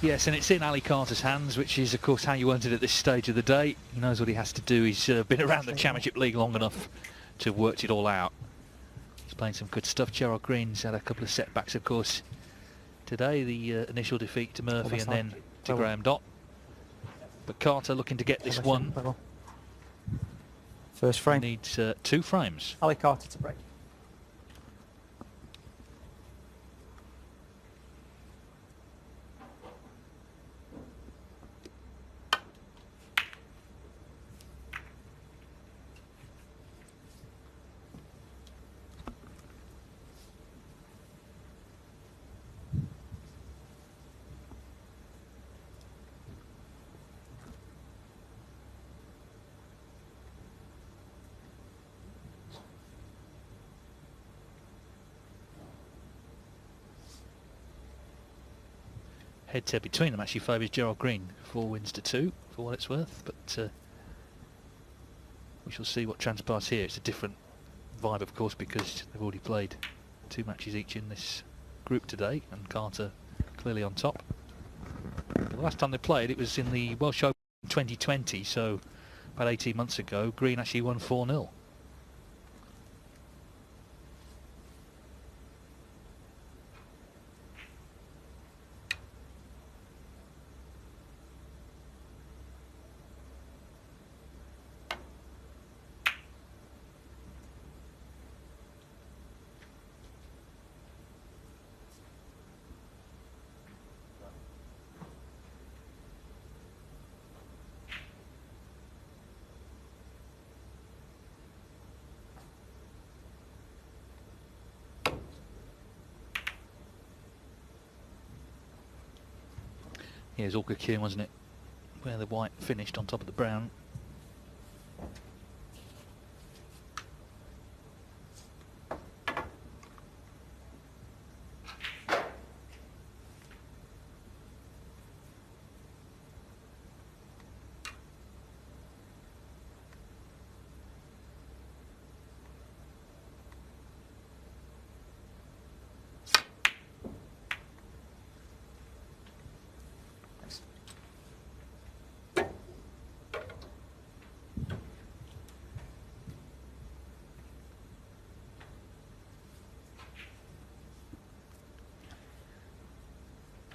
Yes, and it's in Ali Carter's hands, which is, of course, how you want it at this stage of the day. He knows what he has to do. He's been around the Championship League long enough to have worked it all out. He's playing some good stuff. Gerald Greene's had a couple of setbacks, of course, today. The initial defeat to Murphy and then to Graham Dott. But Carter looking to get this one. First frame. He needs 2 frames. Ali Carter to break. Head-to-head between them actually favours Gerald Greene. 4 wins to 2 for what it's worth, but we shall see what transpires here. It's a different vibe, of course, because they've already played 2 matches each in this group today, and Carter clearly on top. The last time they played, it was in the Welsh Open 2020, so about 18 months ago. Greene actually won 4-0. Yeah, it was all Kyren, wasn't it? Where the white finished on top of the brown.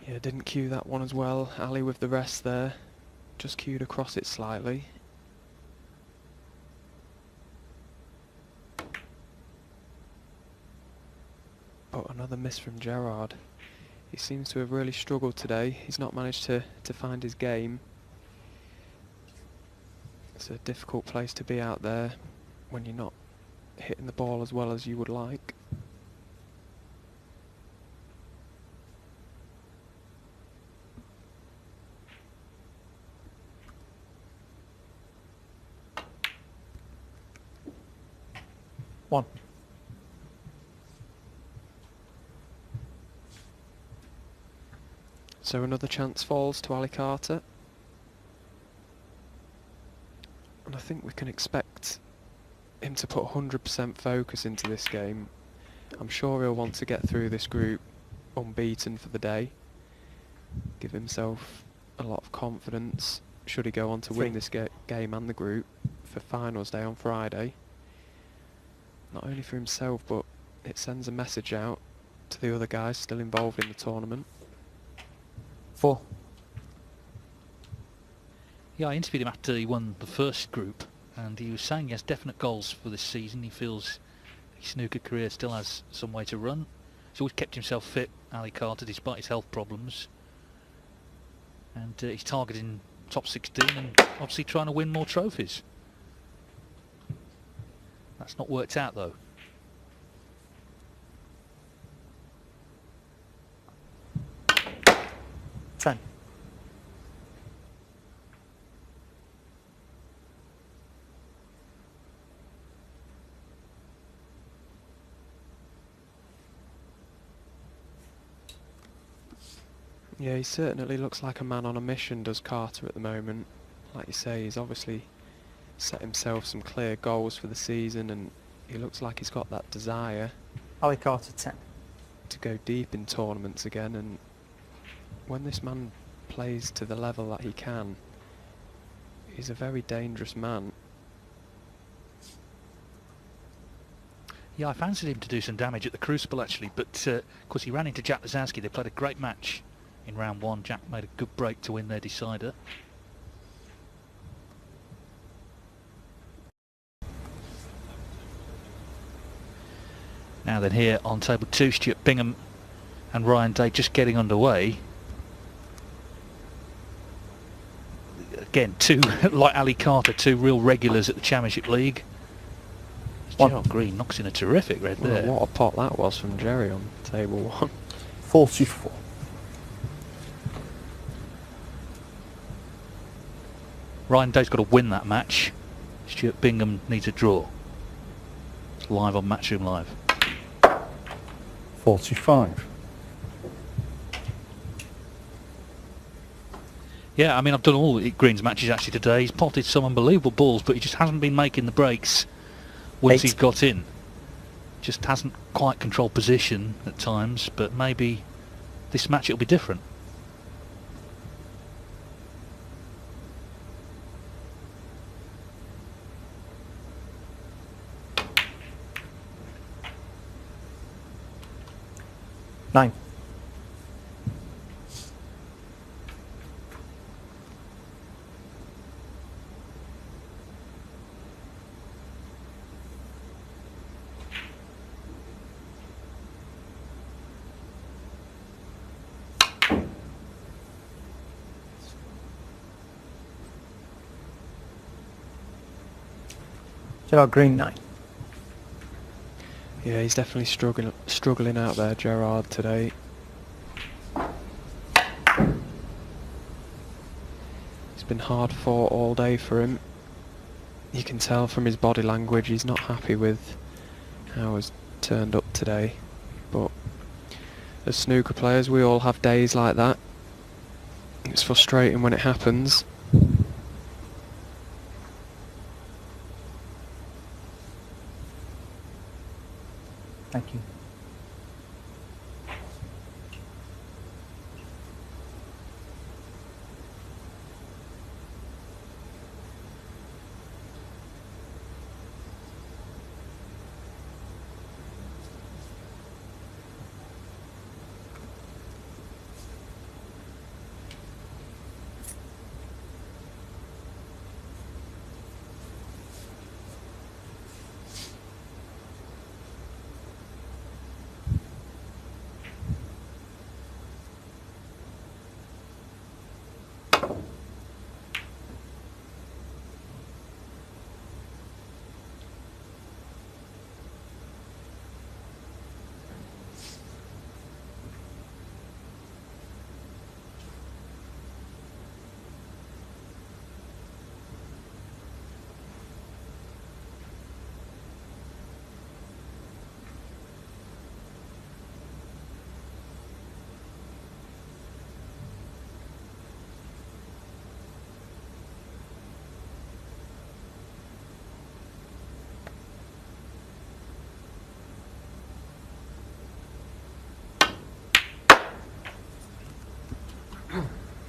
Yeah, didn't cue that one as well. Ali with the rest there. Just cued across it slightly. But another miss from Gerard. He seems to have really struggled today. He's not managed to find his game. It's a difficult place to be out there when you're not hitting the ball as well as you would like. One. So another chance falls to Ali Carter. And I think we can expect him to put 100% focus into this game. I'm sure he'll want to get through this group unbeaten for the day. Give himself a lot of confidence should he go on to win this game and the group for finals day on Friday. Not only for himself, but it sends a message out to the other guys still involved in the tournament. 4. Yeah, I interviewed him after he won the first group, and he was saying he has definite goals for this season. He feels his snooker career still has some way to run. He's always kept himself fit, Ali Carter, despite his health problems. And he's targeting top 16 and obviously trying to win more trophies. That's not worked out though. Ten. Yeah, he certainly looks like a man on a mission, does Carter, at the moment. Like you say, he's obviously set himself some clear goals for the season, and he looks like he's got that desire. Ali Carter 10. To go deep in tournaments again, and when this man plays to the level that he can, he's a very dangerous man. Yeah, I fancied him to do some damage at the Crucible actually, but of course he ran into Jack Lazowski. They played a great match in round one. Jack made a good break to win their decider. Now then, here on table 2, Stuart Bingham and Ryan Day just getting underway. Again, two, like Ali Carter, two real regulars at the Championship League. Gerald Greene knocks in a terrific red there. Well, what a pot that was from Jerry on table 1. 44. Ryan Day's got to win that match. Stuart Bingham needs a draw. It's live on Matchroom Live. 45. Yeah, I mean, I've done all Green's matches actually today. He's potted some unbelievable balls, but he just hasn't been making the breaks once he's got in. Just hasn't quite controlled position at times, but maybe this match it'll be different. Nine. Gerald Greene 9. Yeah, he's definitely struggling out there, Gerard, today. It's been hard fought all day for him. You can tell from his body language he's not happy with how he's turned up today. But as snooker players, we all have days like that. It's frustrating when it happens. Thank you.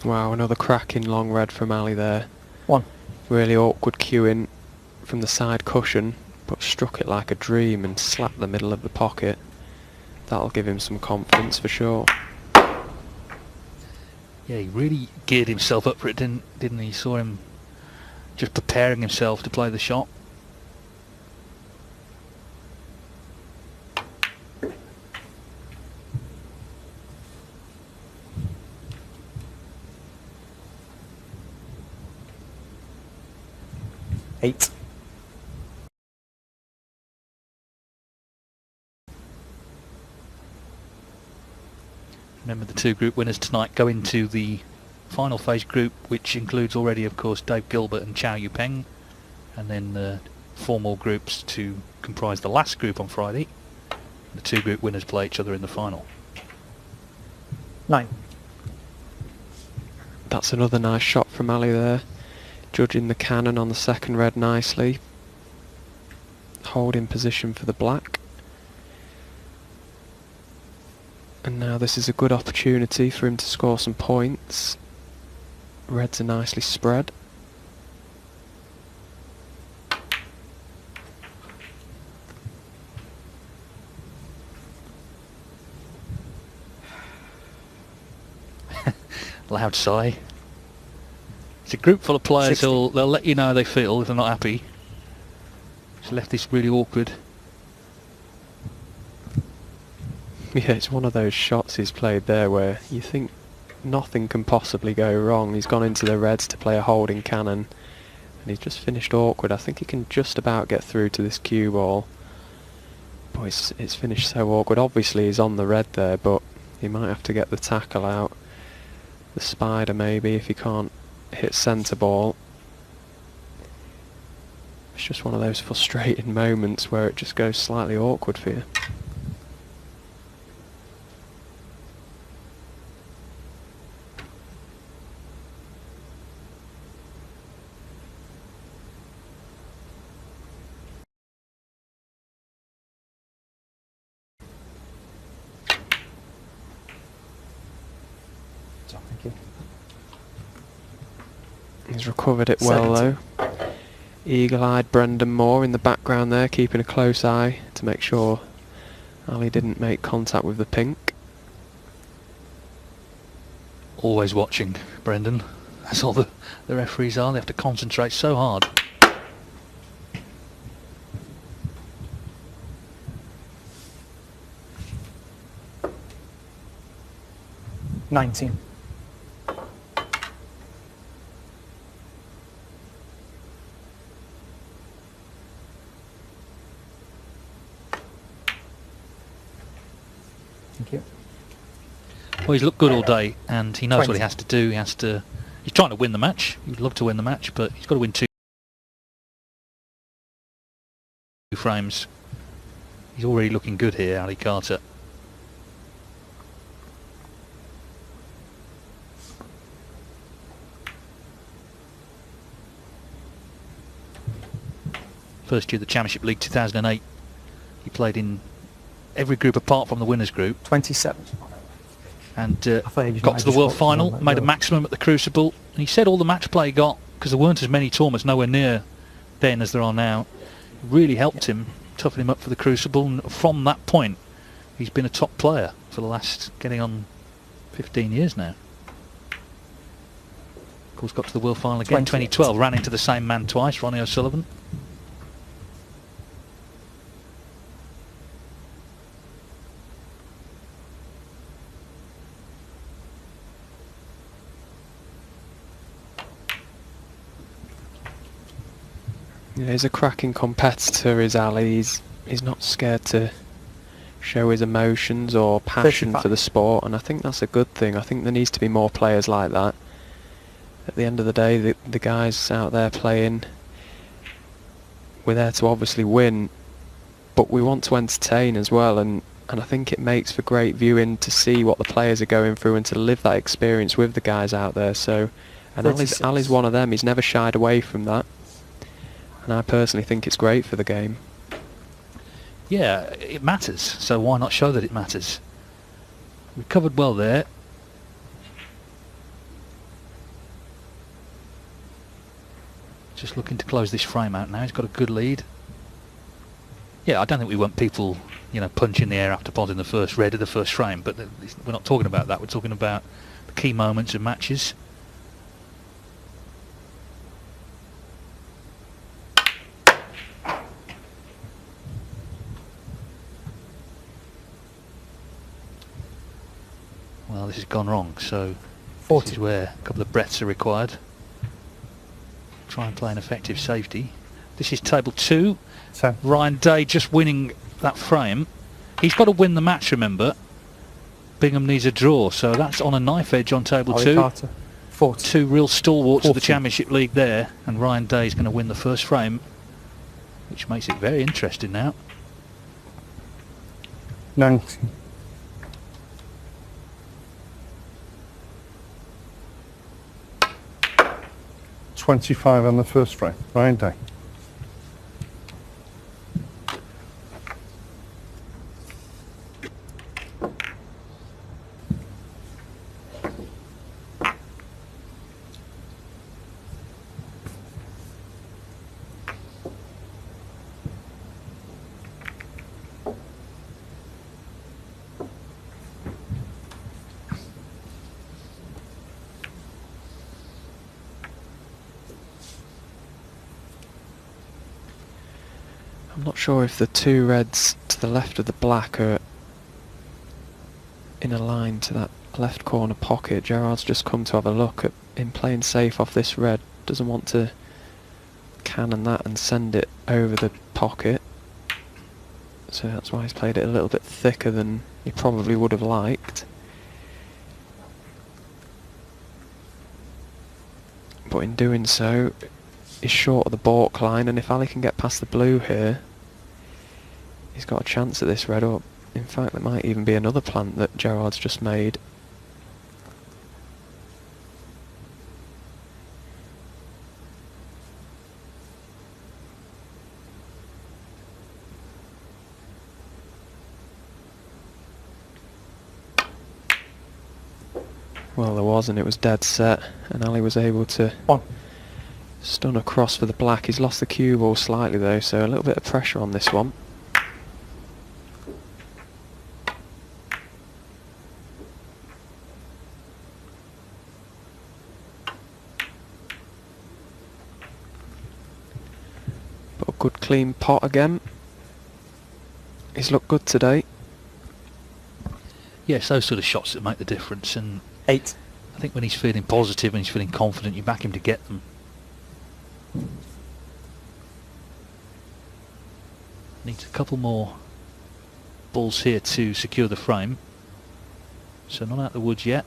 Wow, another cracking long red from Ali there. 1. Really awkward cueing from the side cushion, but struck it like a dream and slapped the middle of the pocket. That'll give him some confidence for sure. Yeah, he really geared himself up for it, didn't he? You saw him just preparing himself to play the shot. Eight. Remember, the two group winners tonight go into the final phase group, which includes already, of course, Dave Gilbert and Chow Yu-Peng, and then 4 more groups to comprise the last group on Friday. The two group winners play each other in the final. 9. That's another nice shot from Ali there. Judging the cannon on the second red nicely. Holding position for the black. And now this is a good opportunity for him to score some points. Reds are nicely spread. Loud sigh. It's a group full of players 60. they'll let you know how they feel if they're not happy. It's left this really awkward. Yeah, it's one of those shots he's played there where you think nothing can possibly go wrong. He's gone into the Reds to play a holding cannon and he's just finished awkward. I think he can just about get through to this cue ball. Boy, it's finished so awkward. Obviously he's on the red there, but he might have to get the tackle out. The spider maybe if he can't hit centre ball. It's just one of those frustrating moments where it just goes slightly awkward for you. So, thank you. He's recovered it well 70. though. Eagle-eyed Brendan Moore in the background there, keeping a close eye to make sure Ali didn't make contact with the pink. Always watching, Brendan. That's all the referees are. They have to concentrate so hard. $19. Thank you. Well, he's looked good all day, and he knows what 20. he has to do. He's trying to win the match. He'd love to win the match, but he's got to win two frames. He's already looking good here, Ali Carter. First year of the Championship League 2008. He played in every group apart from the winners group. 27. And thought he was got might to the have World just got Final, one, made a no. maximum at the Crucible, and he said all the match play he got, because there weren't as many tournaments nowhere near then as there are now, really helped him, toughen him up for the Crucible, and from that point he's been a top player for the last, getting on 15 years now. Of course, got to the World Final again, 28. 2012, ran into the same man twice, Ronnie O'Sullivan. Yeah, he's a cracking competitor, is Ali. He's not scared to show his emotions or passion 35. for the sport, and I think that's a good thing. I think there needs to be more players like that. At the end of the day, the guys out there playing, we're there to obviously win, but we want to entertain as well, and I think it makes for great viewing to see what the players are going through and to live that experience with the guys out there. So, and 36. Ali's one of them. He's never shied away from that. And I personally think it's great for the game. Yeah, it matters, so why not show that it matters? Recovered well there. Just looking to close this frame out now. He's got a good lead. Yeah, I don't think we want people, you know, punching the air after potting the first red of the first frame, but we're not talking about that. We're talking about the key moments of matches. Well, this has gone wrong, so this 40. is where a couple of breaths are required. Try and play an effective safety. This is table 2. So, Ryan Day just winning that frame. He's got to win the match, remember. Bingham needs a draw, so that's on a knife edge on table Ali 2. Carter. 40. Two real stalwarts of the 40. Championship League there, and Ryan Day is going to win the first frame, which makes it very interesting now. 90. $25 on the first frame. Ryan Day. I'm not sure if the two reds to the left of the black are in a line to that left corner pocket. Gerard's just come to have a look at him playing safe off this red. Doesn't want to cannon that and send it over the pocket. So that's why he's played it a little bit thicker than he probably would have liked. But in doing so, he's short of the balk line, and if Ali can get past the blue here, he's got a chance at this red up. In fact, there might even be another plant that Gerard's just made. Well, there was, and it was dead set, and Ali was able to stun across for the black. He's lost the cue ball slightly though, so a little bit of pressure on this one. But a good clean pot again. He's looked good today. Yes, those sort of shots that make the difference, and 8. I think when he's feeling positive and he's feeling confident, you back him to get them. Needs a couple more balls here to secure the frame. So not out the woods yet.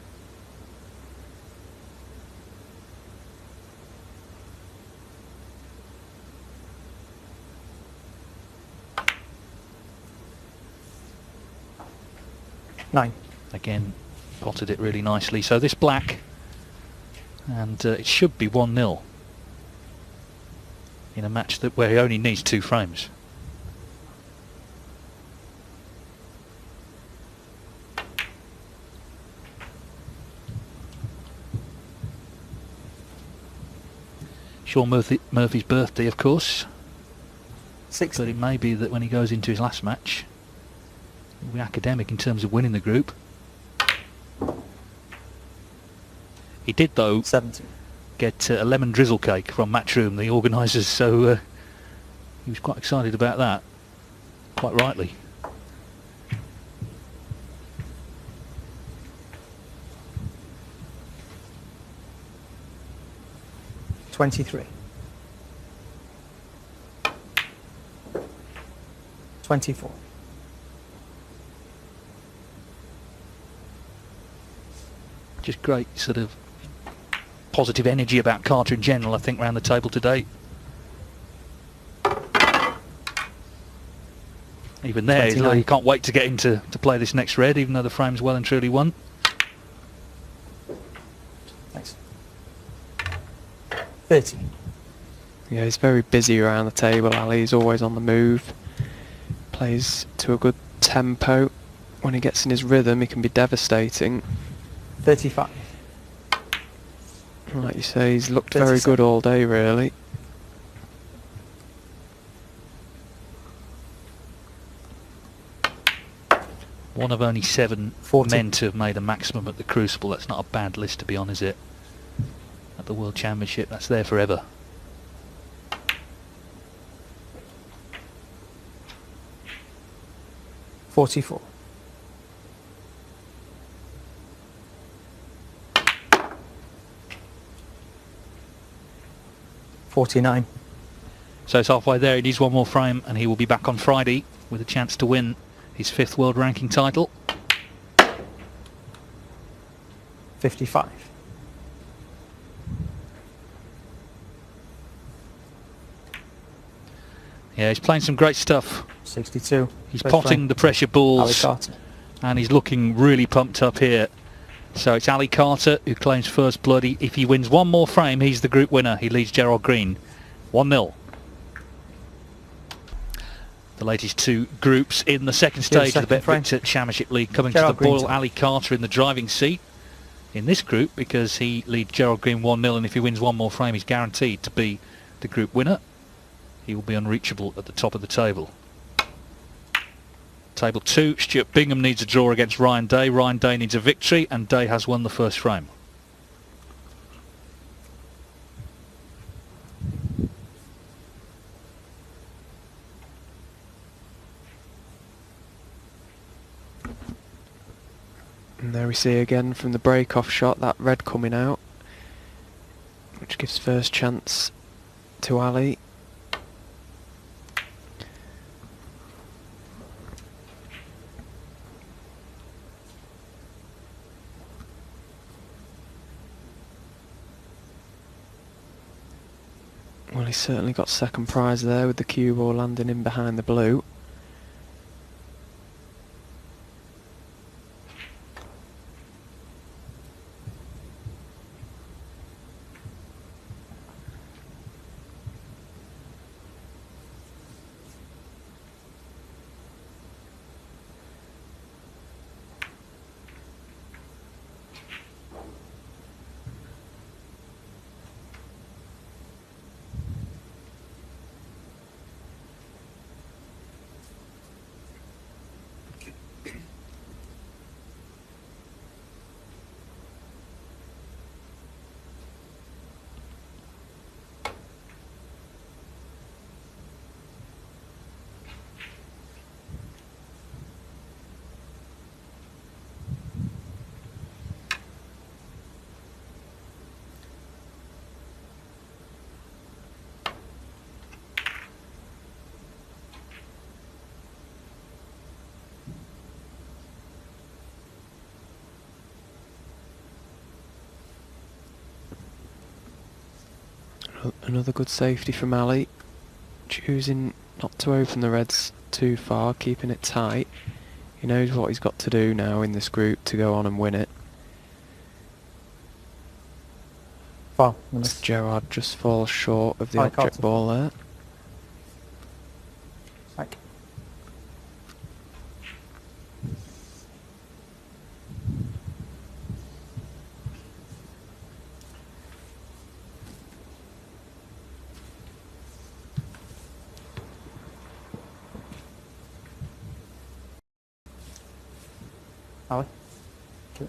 Nine. Again, potted it really nicely. So this black, and it should be 1-0 in a match where he only needs 2 frames. Sean Murphy's birthday, of course. 6. But it may be that when he goes into his last match, he'll be academic in terms of winning the group. He did, though, 17. get a lemon drizzle cake from Matchroom, the organisers, so he was quite excited about that, quite rightly. $23. 24. Just great sort of positive energy about Carter in general, I think, around the table today. Even there, he's like, he can't wait to get into to play this next red, even though the frame's well and truly won. Thanks. 30. Yeah, he's very busy around the table, Ali. He's always on the move. Plays to a good tempo. When he gets in his rhythm, he can be devastating. 35. Like you say, he's looked 37. very good all day, really. One of only 7 40. men to have made a maximum at the Crucible. That's not a bad list to be on, is it? At the World Championship, that's there forever. $44. $49. So it's halfway there. He needs one more frame and he will be back on Friday with a chance to win his 5th world ranking title. 55. Yeah, he's playing some great stuff. 62. He's First potting frame. the pressure Ali balls Carter. and he's looking really pumped up here. So it's Ali Carter who claims first blood. If he wins one more frame, he's the group winner. He leads Gerard Greene 1-0. The latest 2 groups in the second stage of the BetVictor Championship League coming Gerard to the Boyle. Green. Ali Carter in the driving seat in this group because he leads Gerard Greene 1-0, and if he wins one more frame he's guaranteed to be the group winner. He will be unreachable at the top of the table. Table 2, Stuart Bingham needs a draw against Ryan Day. Ryan Day needs a victory, and Day has won the first frame. there we see again from the break-off shot that red coming out, which gives first chance to Ali. Well, he's certainly got second prize there with the cue ball landing in behind the blue. Another good safety from Ali, choosing not to open the reds too far, keeping it tight. He knows what he's got to do now in this group to go on and win it. Foul. Gerard just falls short of the I object caught ball there. Like. Ali. Okay.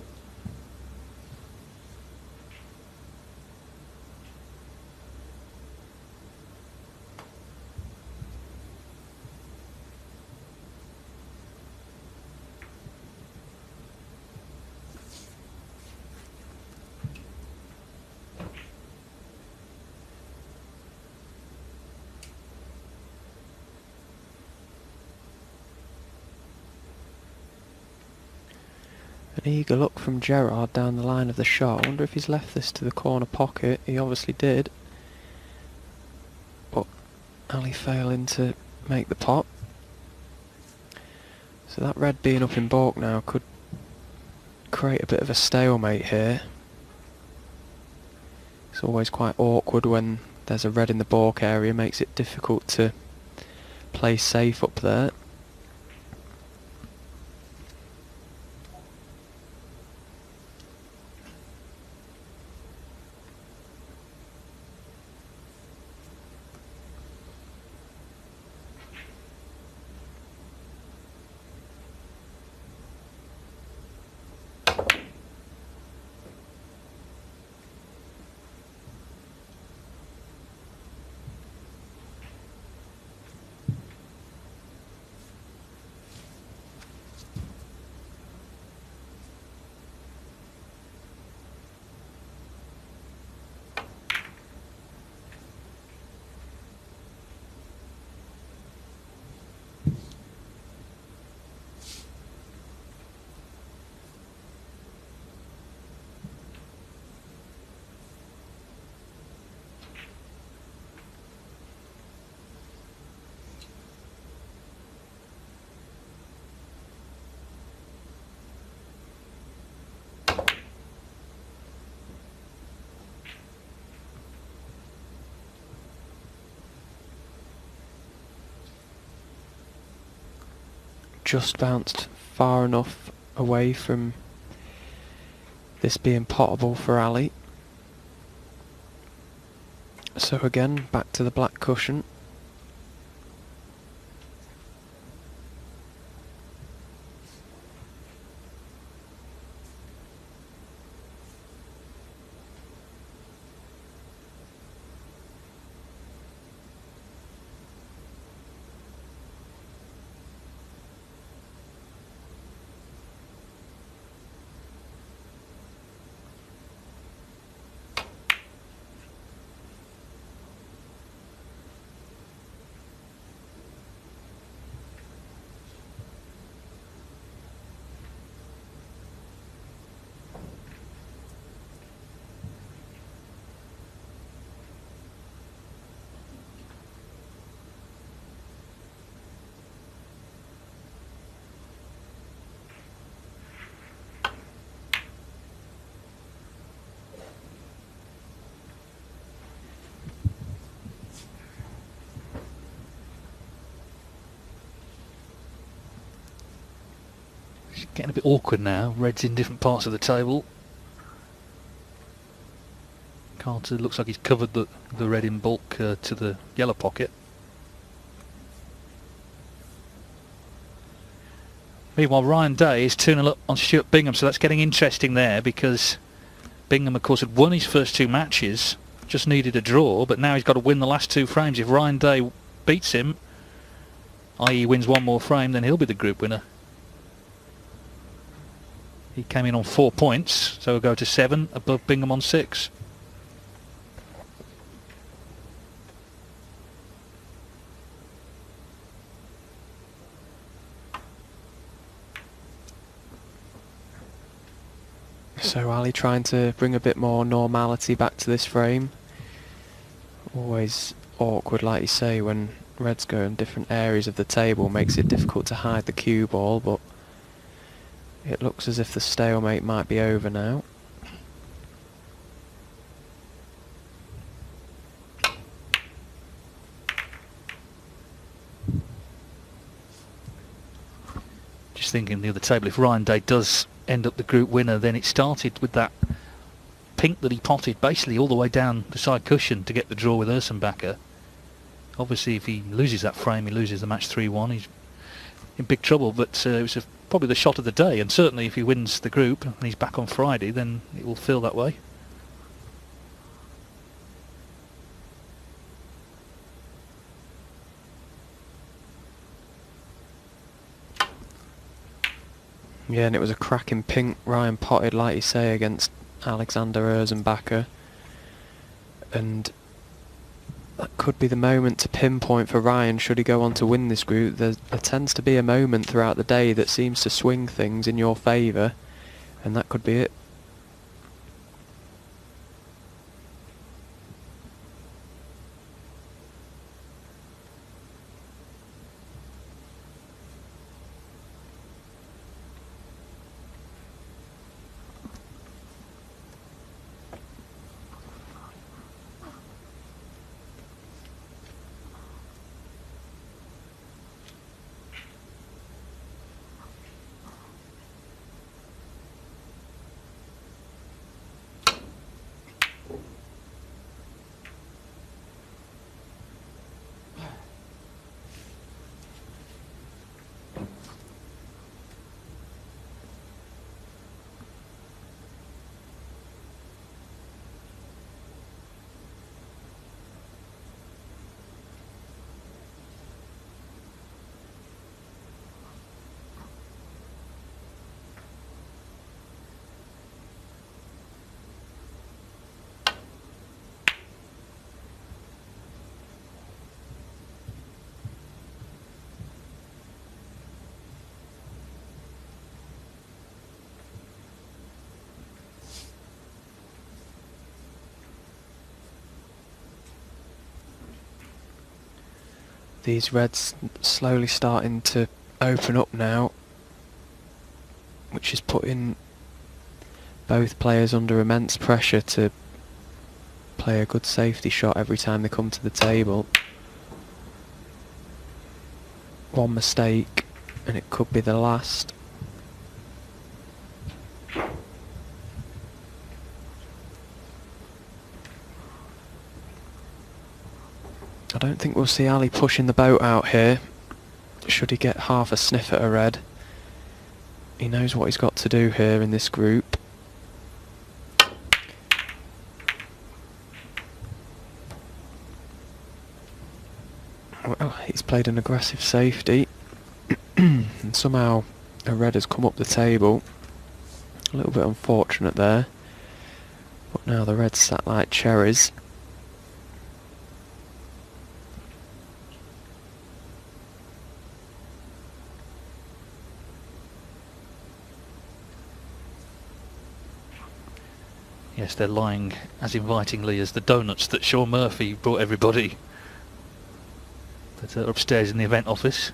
An eager look from Gerard down the line of the shot. I wonder if he's left this to the corner pocket. He obviously did. But Ali failing to make the pot. So that red being up in baulk now could create a bit of a stalemate here. It's always quite awkward when there's a red in the baulk area. Makes it difficult to play safe up there. Just bounced far enough away from this being potable for Ali. So again, back to the black cushion. getting a bit awkward now. Red's in different parts of the table. Carter looks like he's covered the red in bulk to the yellow pocket. Meanwhile, Ryan Day is 2-0 up on Stuart Bingham, so that's getting interesting there, because Bingham, of course, had won his first 2 matches, just needed a draw, but now he's got to win the last 2 frames. If Ryan Day beats him, i.e. wins 1 more frame, then he'll be the group winner. He came in on 4 points, so he'll go to 7, above Bingham on 6. So Ali trying to bring a bit more normality back to this frame. Always awkward, like you say, when Reds go in different areas of the table, makes it difficult to hide the cue ball, but it looks as if the stalemate might be over now. Just thinking the other table, if Ryan Day does end up the group winner, then it started with that pink that he potted basically all the way down the side cushion to get the draw with Ersenbacher. Obviously if he loses that frame, he loses the match 3-1, he's in big trouble, but it was probably the shot of the day, and certainly if he wins the group and he's back on Friday, then it will feel that way. Yeah, and it was a cracking pink Ryan potted, like you say, against Alexander Ersenbacher. And that could be the moment to pinpoint for Ryan should he go on to win this group. There tends to be a moment throughout the day that seems to swing things in your favour, and that could be it. These Reds slowly starting to open up now, which is putting both players under immense pressure to play a good safety shot every time they come to the table. One mistake and it could be the last. I don't think we'll see Ali pushing the boat out here, should he get half a sniff at a red. He knows what he's got to do here in this group. Well, he's played an aggressive safety and somehow a red has come up the table. A little bit unfortunate there, but now the red's sat like cherries. Yes, they're lying as invitingly as the donuts that Sean Murphy brought everybody that are upstairs in the event office.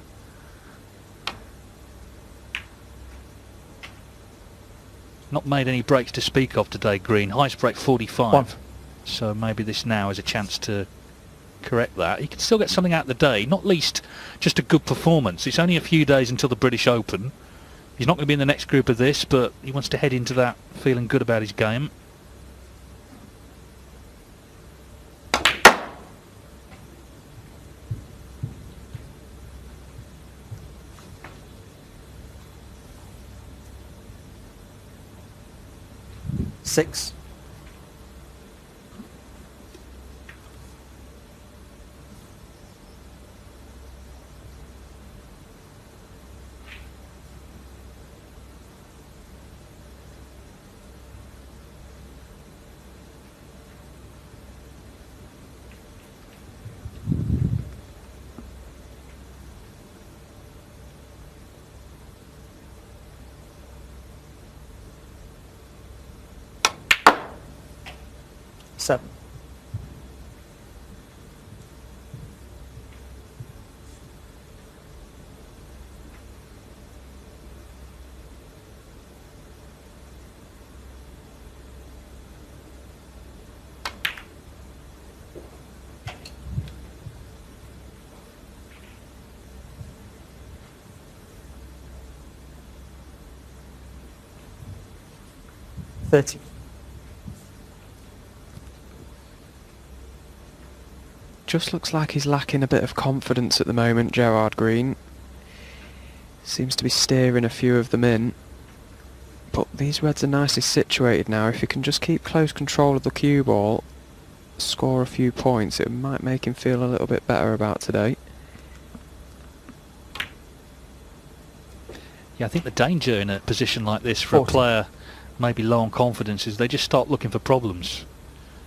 Not made any breaks to speak of today, Greene. Highest break 45. One. So maybe this now is a chance to correct that. He can still get something out of the day, not least just a good performance. It's only a few days until the British Open, He's not going to be in the next group of this, but he wants to head into that feeling good about his game. Six. Seven. $30. Just looks like he's lacking a bit of confidence at the moment, Gerard Greene. Seems to be steering a few of them in. But these reds are nicely situated now. If he can just keep close control of the cue ball, score a few points, it might make him feel a little bit better about today. Yeah, I think the danger in a position like this for 40. a player maybe low on confidence is they just start looking for problems.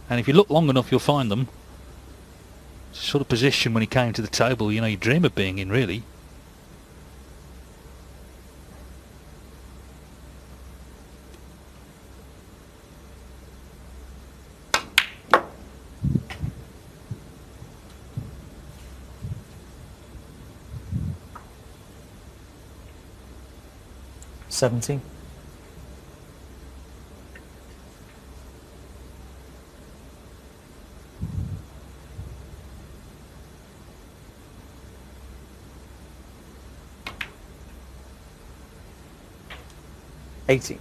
And if you look long enough, you'll find them. It's the sort of position when he came to the table, you know, you dream of being in, really. $17. $80.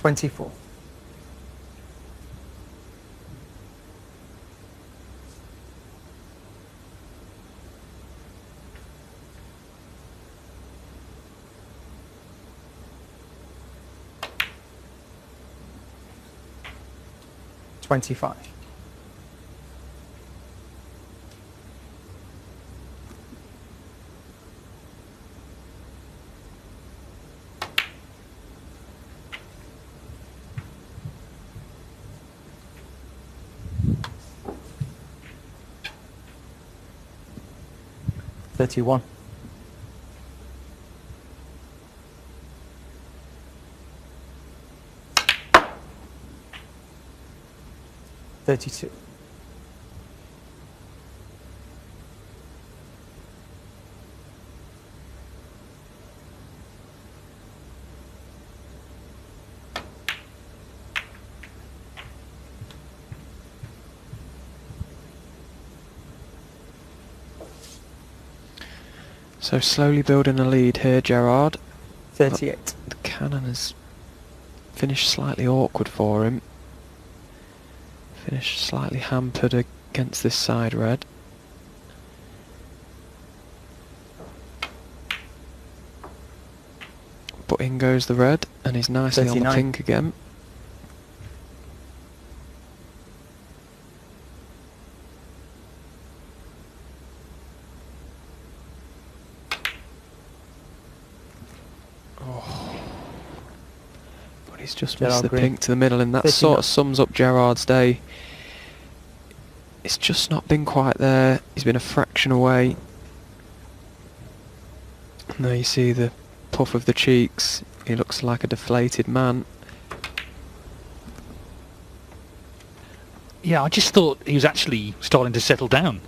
$24. $25. $31. $32. So slowly building a lead here, Gerard. 38. The cannon has finished slightly awkward for him. Finished slightly hampered against this side red. But in goes the red, and he's nicely on the 39. pink again. He's just missed Gerard the Greene. pink to the middle, and that 39. sort of sums up Gerard's day. It's just not been quite there. He's been a fraction away. And there you see the puff of the cheeks. He looks like a deflated man. Yeah, I just thought he was actually starting to settle down.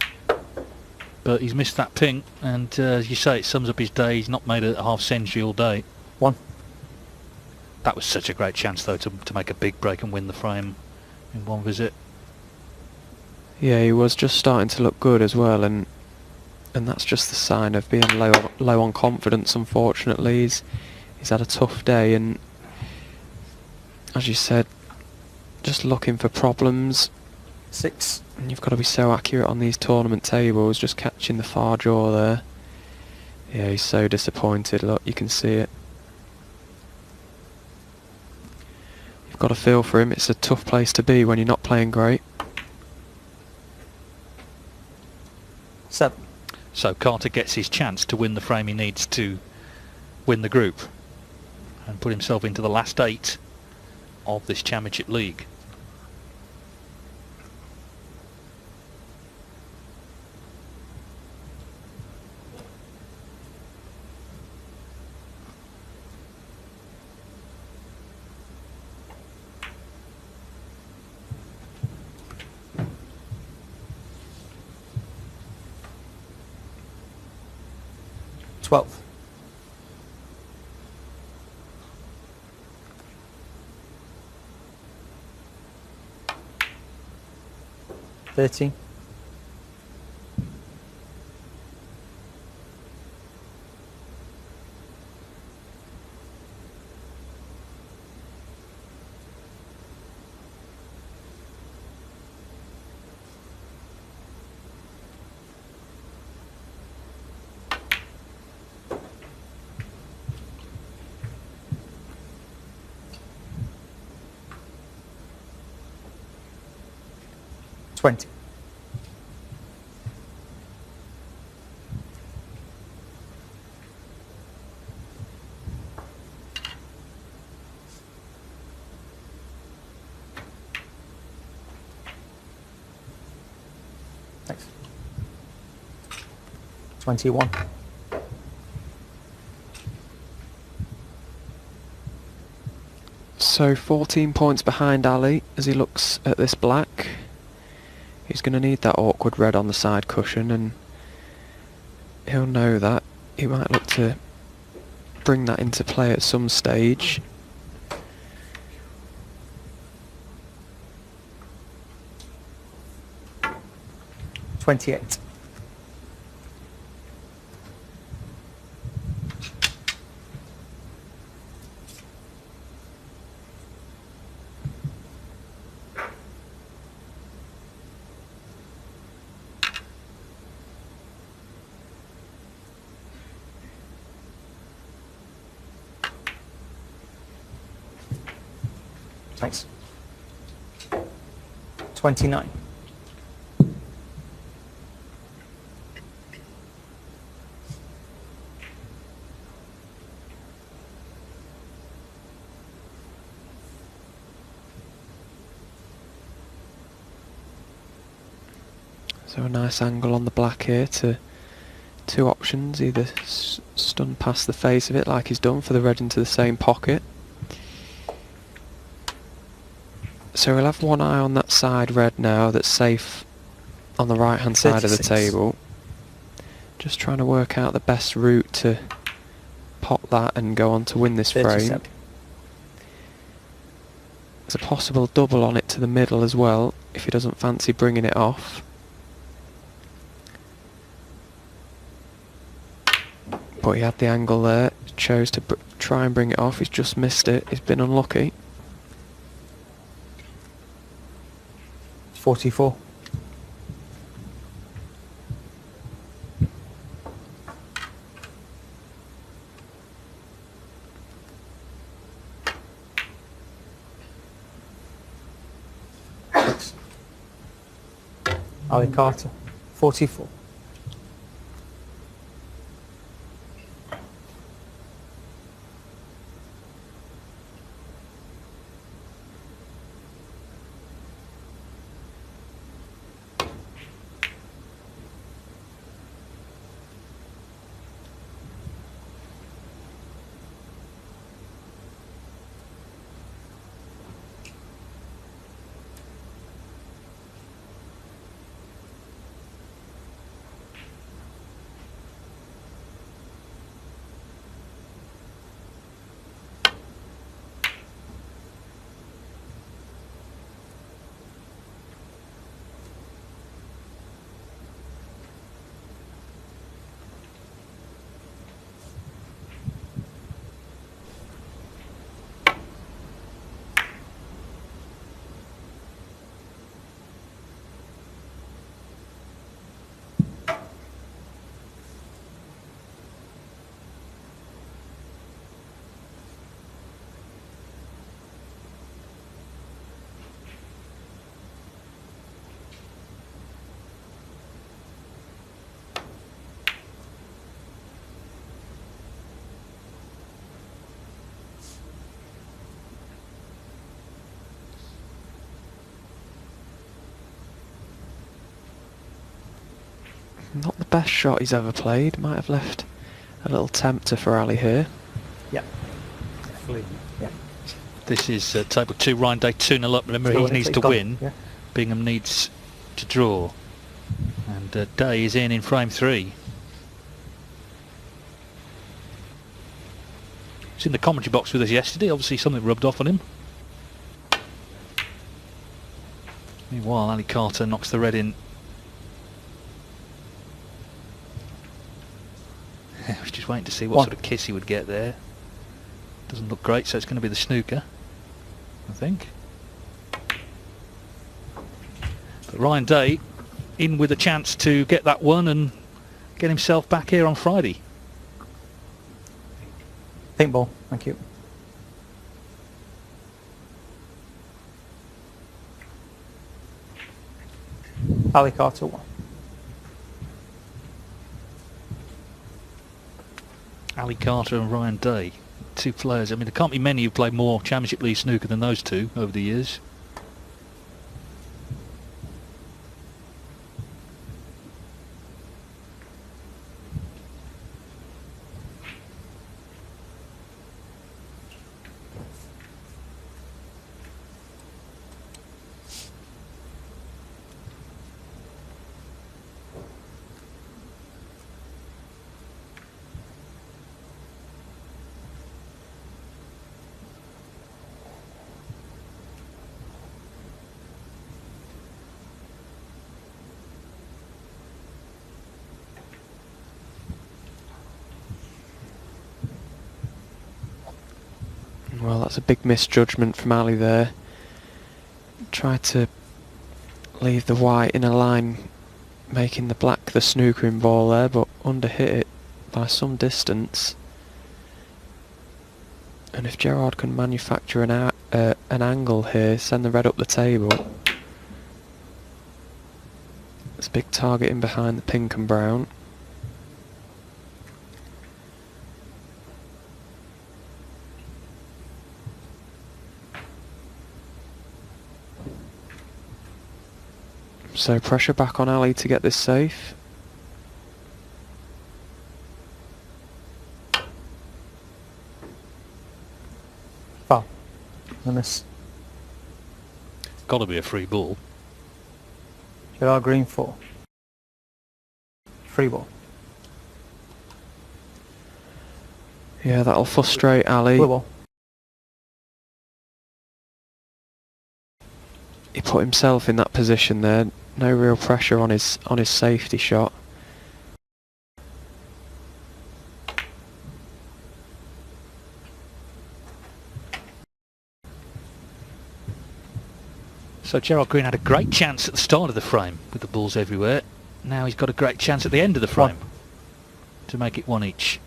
But he's missed that ping, and as you say, it sums up his day. He's not made a half century all day. 1. That was such a great chance, though, to make a big break and win the frame in one visit. Yeah, he was just starting to look good as well, and that's just the sign of being low on confidence. Unfortunately, he's had a tough day, and as you said, just looking for problems. 6. And you've got to be so accurate on these tournament tables, just catching the far draw there. Yeah, he's so disappointed. Look, you can see it. You've got to feel for him. It's a tough place to be when you're not playing great. 7. So Carter gets his chance to win the frame he needs to win the group and put himself into the last 8 of this Championship League. Twelve. 13. 20. 21. 14 points behind Ali as he looks at this black. He's going to need that awkward red on the side cushion, and he'll know that. He might look to bring that into play at some stage. $28. Thanks. 29. So a nice angle on the black here to 2 options, either stun past the face of it like he's done for the red into the same pocket. So we'll have one eye on that side red now that's safe on the right hand side of the 36. table. Just trying to work out the best route to pop that and go on to win this 37. frame. There's a possible double on it to the middle as well if he doesn't fancy bringing it off. But he had the angle there, chose to try and bring it off. He's just missed it. He's been unlucky. 44. Ali Carter. 44. Not the best shot he's ever played. Might have left a little tempter for Ali here. Yeah. Definitely. Yeah. This is table 2, Ryan Day 2-0 up. Remember, Still he winning, needs so to he's gone. win. Yeah. Bingham needs to draw. And Day is in frame 3. He's in the commentary box with us yesterday. Obviously something rubbed off on him. Meanwhile, Ali Carter knocks the red in. I was just waiting to see what One. sort of kiss he would get there. Doesn't look great, so it's going to be the snooker, I think. But Ryan Day in with a chance to get that one and get himself back here on Friday. Pink ball. Thank you. Ali Carter 1. Ali Carter and Ryan Day, 2 players. I mean, there can't be many who've played more Championship League snooker than those 2 over the years. Well, that's a big misjudgment from Ali there. Tried to leave the white in a line, making the black the snookering ball there, but underhit it by some distance. And if Gerard can manufacture an angle here, send the red up the table. There's a big target in behind the pink and brown. So pressure back on Ali to get this safe. Foul. A miss. Got to be a free ball. Gerard Greene 4. Free ball. Yeah, that'll frustrate Ali. Blue ball. He put himself in that position there. No real pressure on his safety shot. So Gerard Greene had a great chance at the start of the frame with the balls everywhere. Now he's got a great chance at the end of the frame to make it 1 each.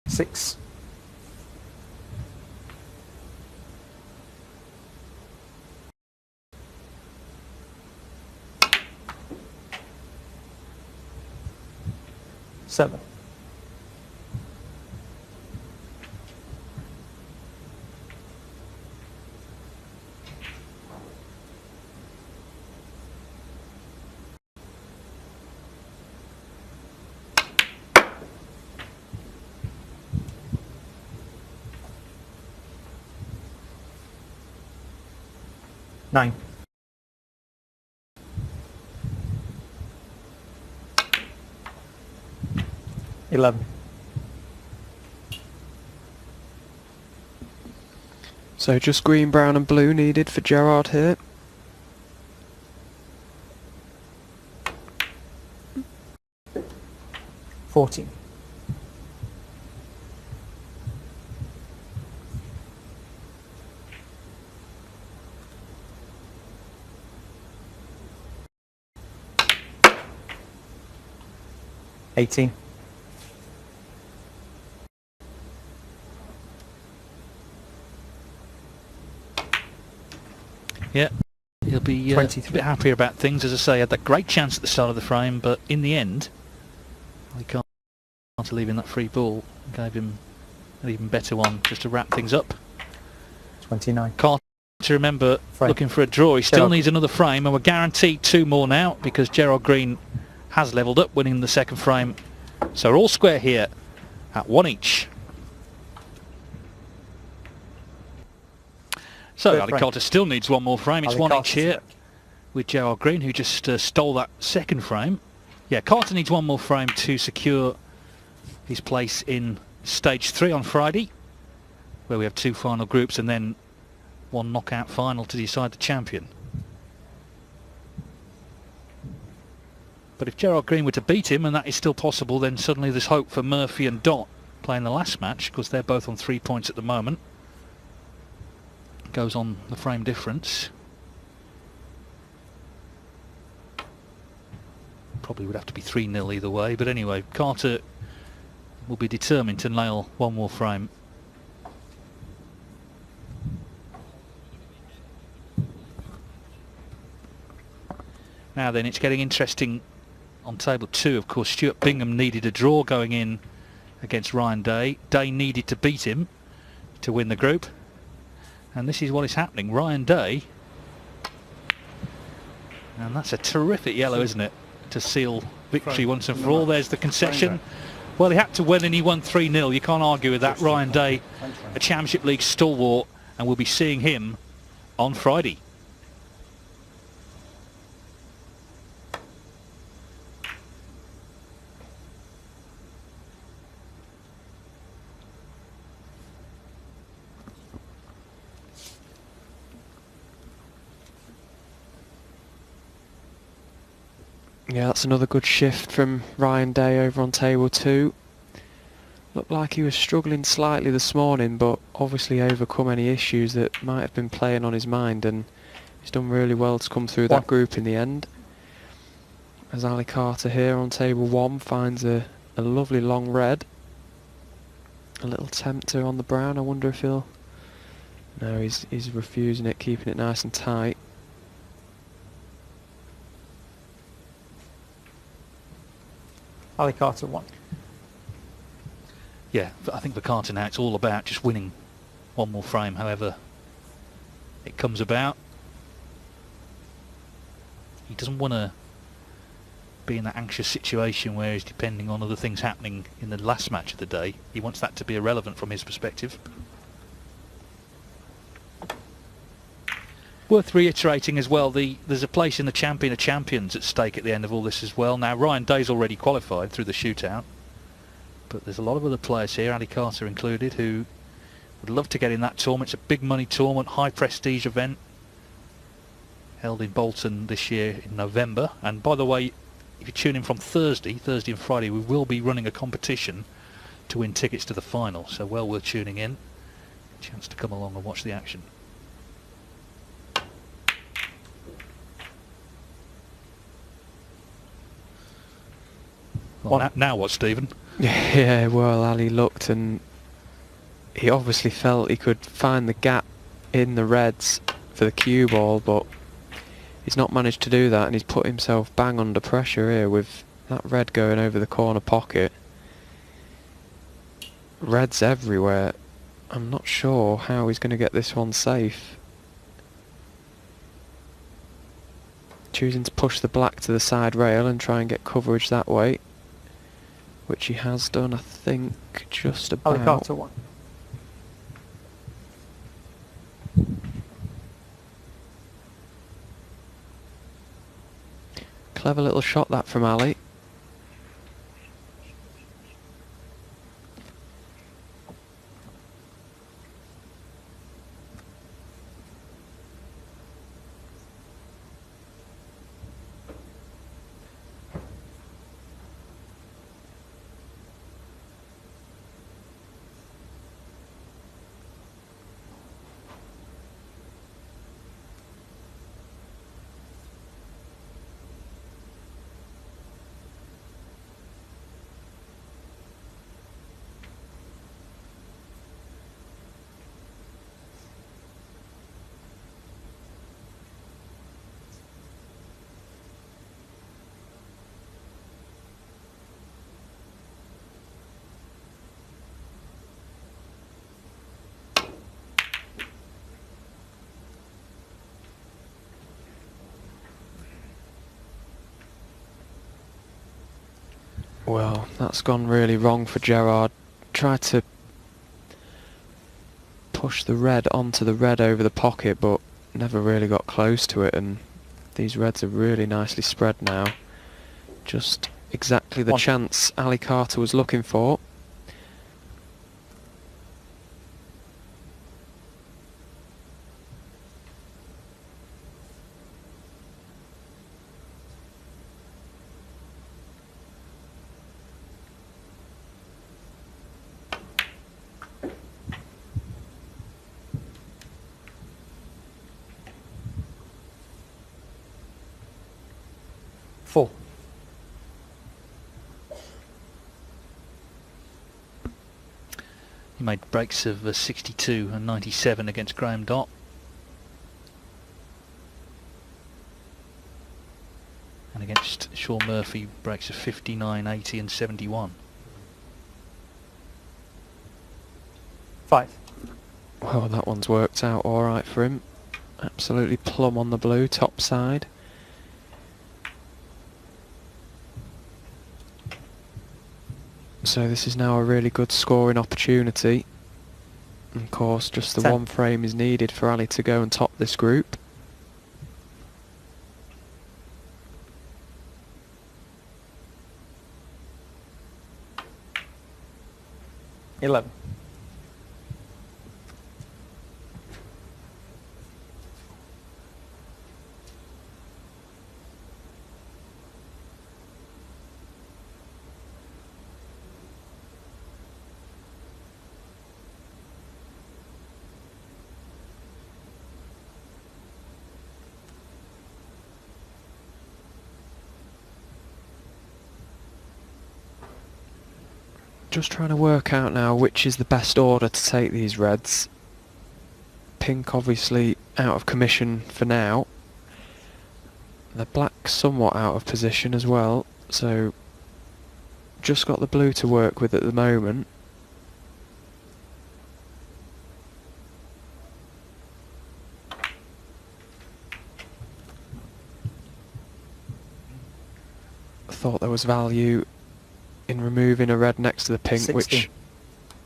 Six. Seven. Nine. 11. So just green, brown and blue needed for Gerard here. $14. $18. Yeah, he'll be a 23. bit happier about things. As I say, had that great chance at the start of the frame, but in the end, Ali Carter leaving that free ball gave him an even better one just to wrap things up. 29. Carter, to remember, Frame. looking for a draw. He still Gerard. needs another frame, and we're guaranteed 2 more now because Gerard Greene has levelled up, winning the second frame. So we're all square here at 1 each. So Third Ali frame. Carter still needs 1 more frame. It's Ali 1 Carter each here to with Gerard Greene, who just stole that second frame. Yeah, Carter needs 1 more frame to secure his place in stage 3 on Friday, where we have 2 final groups and then 1 knockout final to decide the champion. But if Gerard Greene were to beat him, and that is still possible, then suddenly there's hope for Murphy and Dot playing the last match, because they're both on 3 points at the moment. Goes on the frame difference. Probably would have to be 3-0 either way, but anyway, Carter will be determined to nail 1 more frame. Now then, it's getting interesting on table 2. Of course, Stuart Bingham needed a draw going in against Ryan Day. Day needed to beat him to win the group. And this is what is happening. Ryan Day, and that's a terrific yellow, isn't it, to seal victory once and for all. There's the concession. Well, he had to win and he won 3-0. You can't argue with that. Ryan Day, a Championship League stalwart, and we'll be seeing him on Friday. Yeah, that's another good shift from Ryan Day over on table 2. Looked like he was struggling slightly this morning, but obviously overcome any issues that might have been playing on his mind, and he's done really well to come through that group in the end. As Ali Carter here on table 1 finds a lovely long red. A little tempter on the brown. I wonder if he'll... No, he's refusing it, keeping it nice and tight. Ali Carter 1. Yeah, I think for Carter now it's all about just winning 1 more frame, however it comes about. He doesn't want to be in that anxious situation where he's depending on other things happening in the last match of the day. He wants that to be irrelevant from his perspective. Worth reiterating as well, there's a place in the Champion of Champions at stake at the end of all this as well. Now, Ryan Day's already qualified through the shootout, but there's a lot of other players here, Ali Carter included, who would love to get in that tournament. It's a big money tournament, high prestige event, held in Bolton this year in November. And by the way, if you tune in from Thursday and Friday, we will be running a competition to win tickets to the final, so well worth tuning in. Chance to come along and watch the action. Well, now what, Stephen? Yeah, well, Ali looked and he obviously felt he could find the gap in the reds for the cue ball, but he's not managed to do that, and he's put himself bang under pressure here with that red going over the corner pocket. Reds everywhere. I'm not sure how he's going to get this one safe. Choosing to push the black to the side rail and try and get coverage that way, which he has done, I think, just about. Ali Carter 1. Clever little shot that from Ali. Well, that's gone really wrong for Gerard. Tried to push the red onto the red over the pocket, but never really got close to it, and these reds are really nicely spread now. Just exactly the chance Ali Carter was looking for. Full. He made breaks of 62 and 97 against Graham Dott. And against Sean Murphy, breaks of 59, 80 and 71. 5. Well, that one's worked out alright for him. Absolutely plumb on the blue, top side. So this is now a really good scoring opportunity. And of course, just the 10. one frame is needed for Ali to go and top this group. $11. Just trying to work out now which is the best order to take these reds. Pink obviously out of commission for now. The black somewhat out of position as well, so just got the blue to work with at the moment. Thought there was value in removing a red next to the pink, 16. which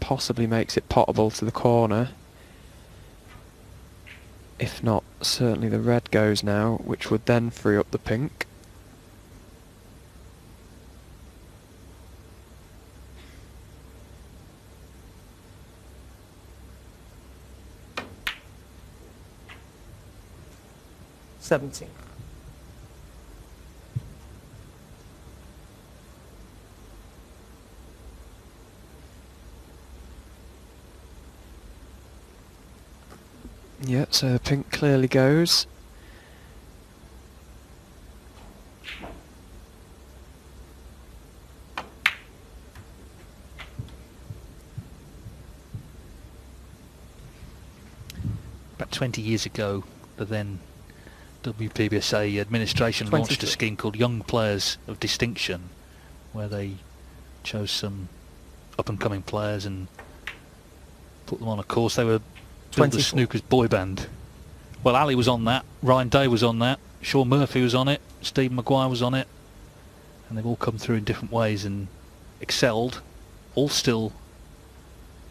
possibly makes it potable to the corner. If not, certainly the red goes now, which would then free up the pink. $17. Yeah, so the pink clearly goes. About 20 years ago, the then WPBSA administration launched a 23. scheme called Young Players of Distinction, where they chose some up-and-coming players and put them on a course. They were built the 24. Snooker's boy band. Well, Ali was on that, Ryan Day was on that, Sean Murphy was on it, Stephen Maguire was on it, and they've all come through in different ways and excelled, all still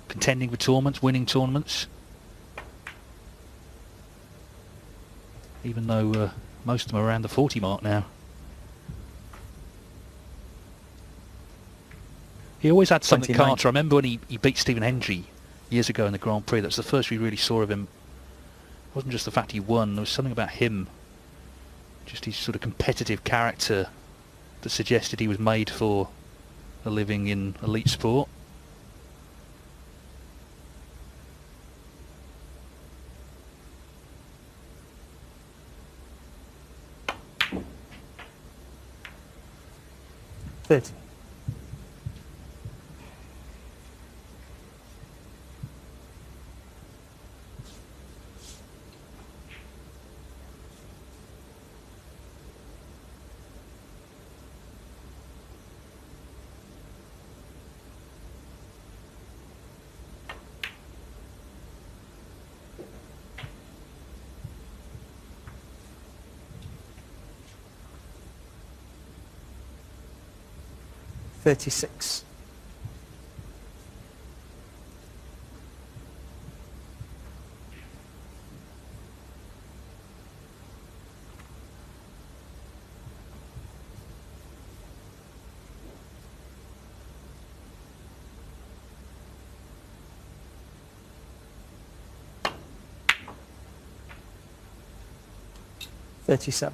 contending for tournaments, winning tournaments, even though most of them are around the 40 mark now. He always had something, 29. Carter. I remember when he beat Stephen Hendry years ago in the Grand Prix. That was the first we really saw of him. It wasn't just the fact he won, there was something about him, just his sort of competitive character, that suggested he was made for a living in elite sport. $30. 36. $37.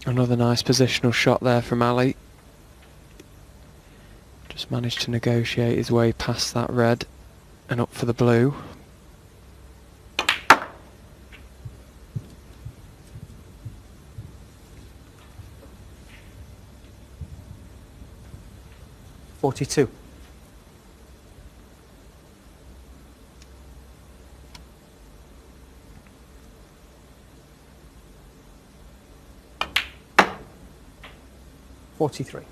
Another nice positional shot there from Ali. Just managed to negotiate his way past that red and up for the blue. $42. $43.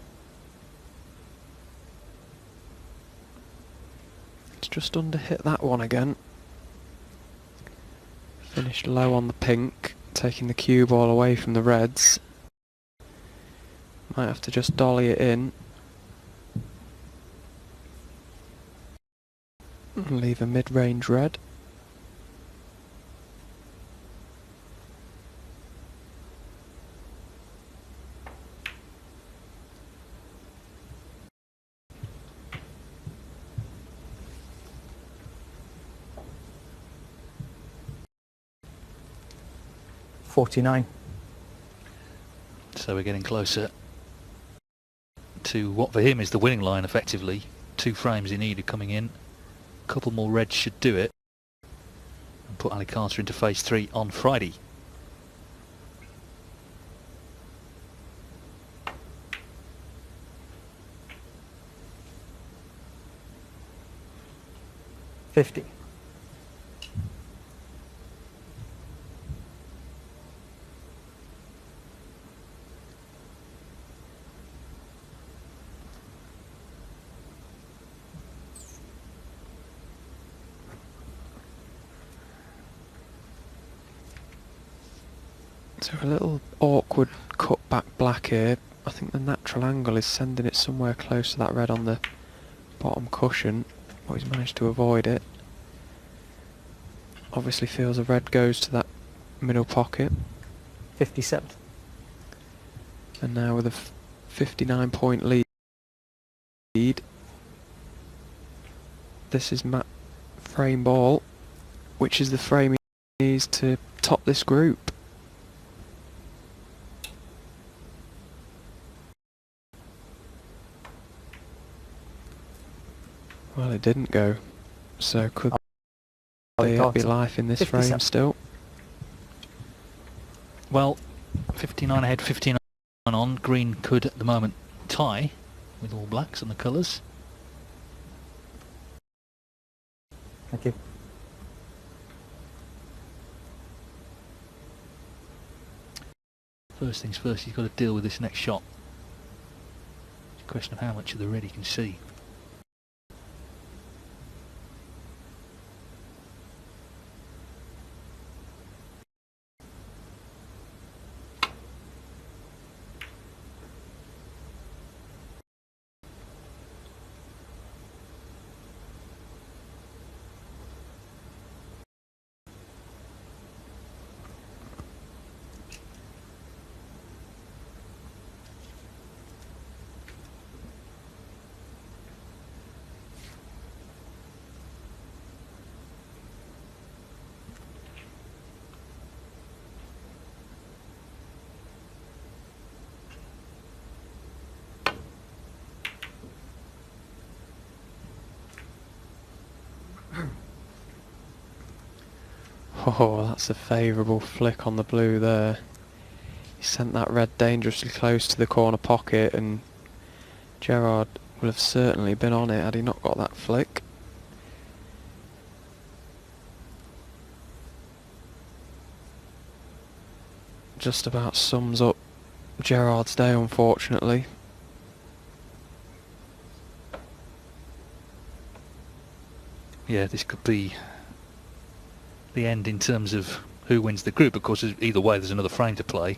It's just under hit that one again. Finished low on the pink, taking the cue ball away from the reds. Might have to just dolly it in. And leave a mid-range red. $49. So we're getting closer to what for him is the winning line effectively. 2 frames he needed coming in. A couple more reds should do it. And put Ali Carter into phase 3 on Friday. $50. So a little awkward cut back black here. I think the natural angle is sending it somewhere close to that red on the bottom cushion, but he's managed to avoid it. Obviously feels the red goes to that middle pocket. $57. And now with a 59-point lead, this is Matt frame ball, which is the frame he needs to top this group. Well, it didn't go, so could there be life in this 57. frame still? Well, 59 ahead, 59 on. Greene could at the moment tie with all blacks on the colours. Thank you. First things first, he's got to deal with this next shot. It's a question of how much of the red he can see. Oh, that's a favourable flick on the blue there. He sent that red dangerously close to the corner pocket, and Gerard will have certainly been on it had he not got that flick. Just about sums up Gerard's day, unfortunately. Yeah, this could be the end in terms of who wins the group. Of course, either way there's another frame to play.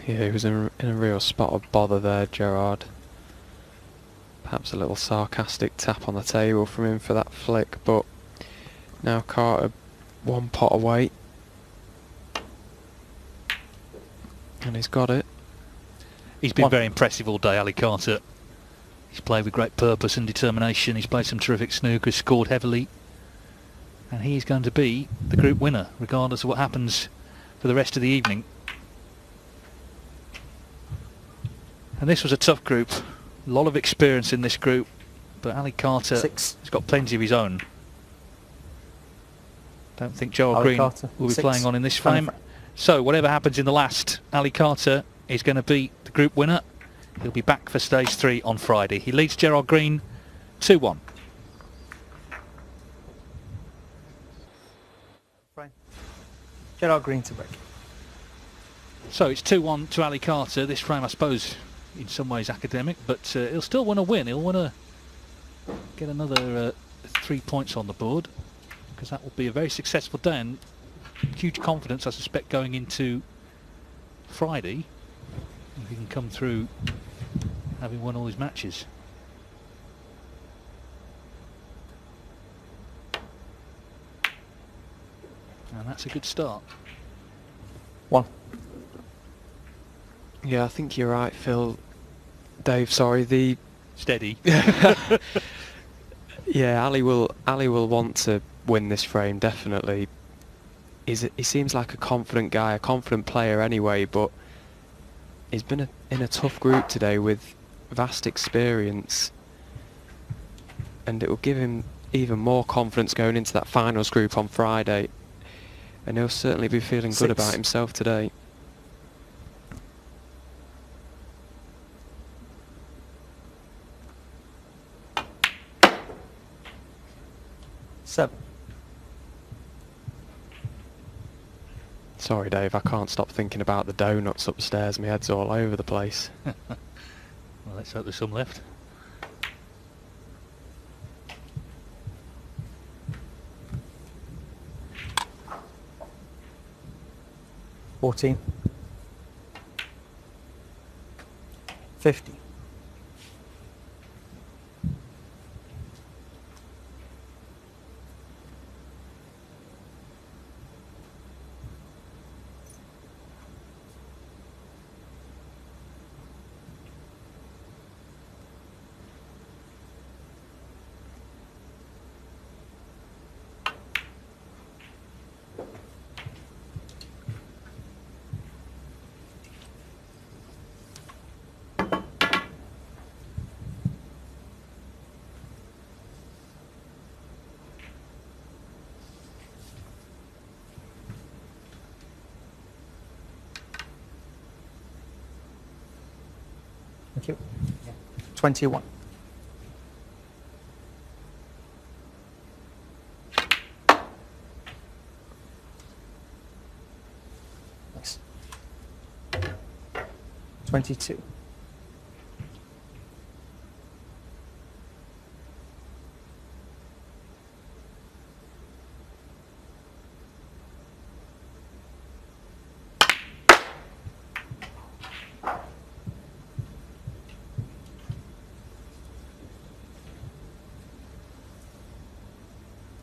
Yeah, he was in a real spot of bother there, Gerard. Perhaps a little sarcastic tap on the table from him for that flick, but now Carter one pot away. And he's got it. He's been very impressive all day, Ali Carter. He's played with great purpose and determination. He's played some terrific snooker, scored heavily. And he's going to be the group winner, regardless of what happens for the rest of the evening. And this was a tough group. A lot of experience in this group. But Ali Carter has got plenty of his own. Don't think Gerald Greene will be playing on in this frame. So whatever happens in the last, Ali Carter is going to be the group winner. He'll be back for stage 3 on Friday. He leads Gerald Greene 2-1. Gerald Greene to break. So it's 2-1 to Ali Carter. This frame, I suppose, in some ways academic, but he'll still want to win. He'll want to get another 3 points on the board, because that will be a very successful day and huge confidence, I suspect, going into Friday, if he can come through having won all his matches. And that's a good start. 1. Yeah, I think you're right, Phil. Dave, sorry, the... Steady. Yeah, Ali will want to win this frame, definitely. He seems like a confident guy, a confident player anyway, but he's been in a tough group today with vast experience, and it will give him even more confidence going into that finals group on Friday, and he'll certainly be feeling good about himself today. Sorry, Dave, I can't stop thinking about the donuts upstairs. My head's all over the place. Well, let's hope there's some left. $14. $50. Thank you. 21. Nice. 22.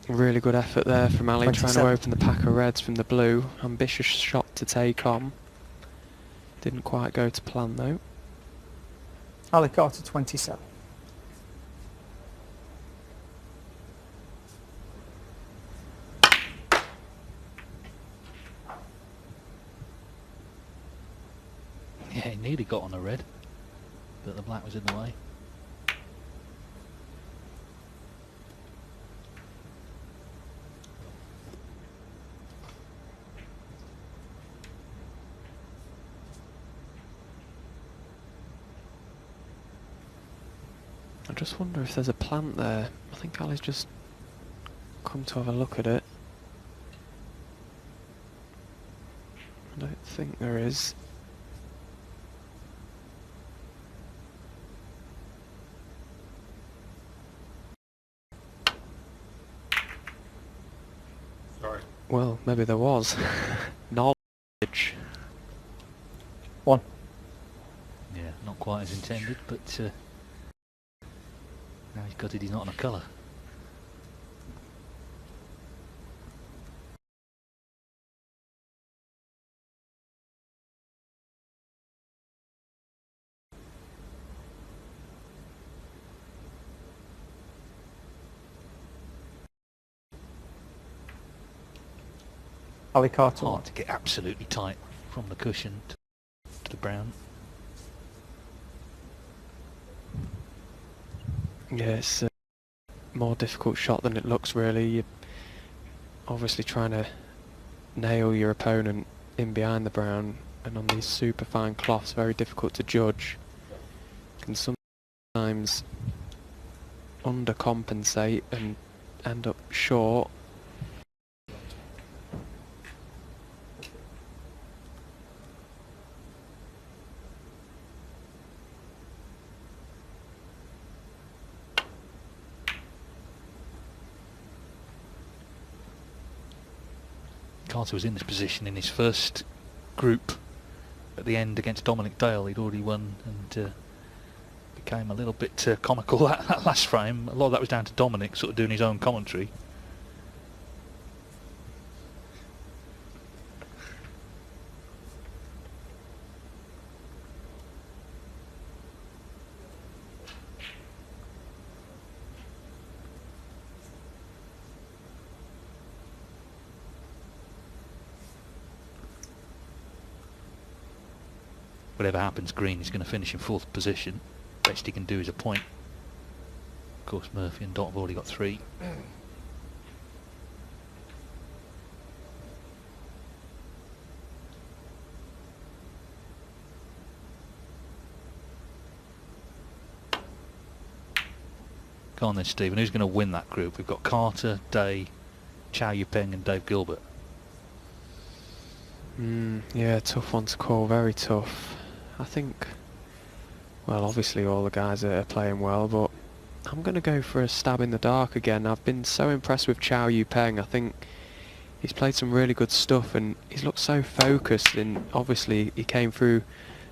Really good effort there from Ali, trying 27. to open the pack of reds from the blue. Ambitious shot to take on. Didn't quite go to plan though. Ali Carter 27. Yeah, he nearly got on a red, but the black was in the way. I just wonder if there's a plant there. I think Ali's just come to have a look at it. I don't think there is. Sorry. Well, maybe there was. Knowledge. 1. Not quite as intended, but now he's got it, he's not on a colour. Ali Carter 1. Hard to get absolutely tight from the cushion to the brown. Yeah, it's a more difficult shot than it looks really. You're obviously trying to nail your opponent in behind the brown, and on these super fine cloths, very difficult to judge. Can sometimes undercompensate and end up short. Carter was in this position in his first group at the end against Dominic Dale. He'd already won and became a little bit comical that last frame. A lot of that was down to Dominic sort of doing his own commentary. Whatever happens, Greene is going to finish in 4th position. Best he can do is a point. Of course, Murphy and Dot have already got 3. Go on then, Stephen. Who's going to win that group? We've got Carter, Day, Chow Yupeng and Dave Gilbert. Yeah, tough one to call, very tough. I think, well, obviously all the guys are playing well, but I'm going to go for a stab in the dark again. I've been so impressed with Chow Yupeng. I think he's played some really good stuff and he's looked so focused, and obviously he came through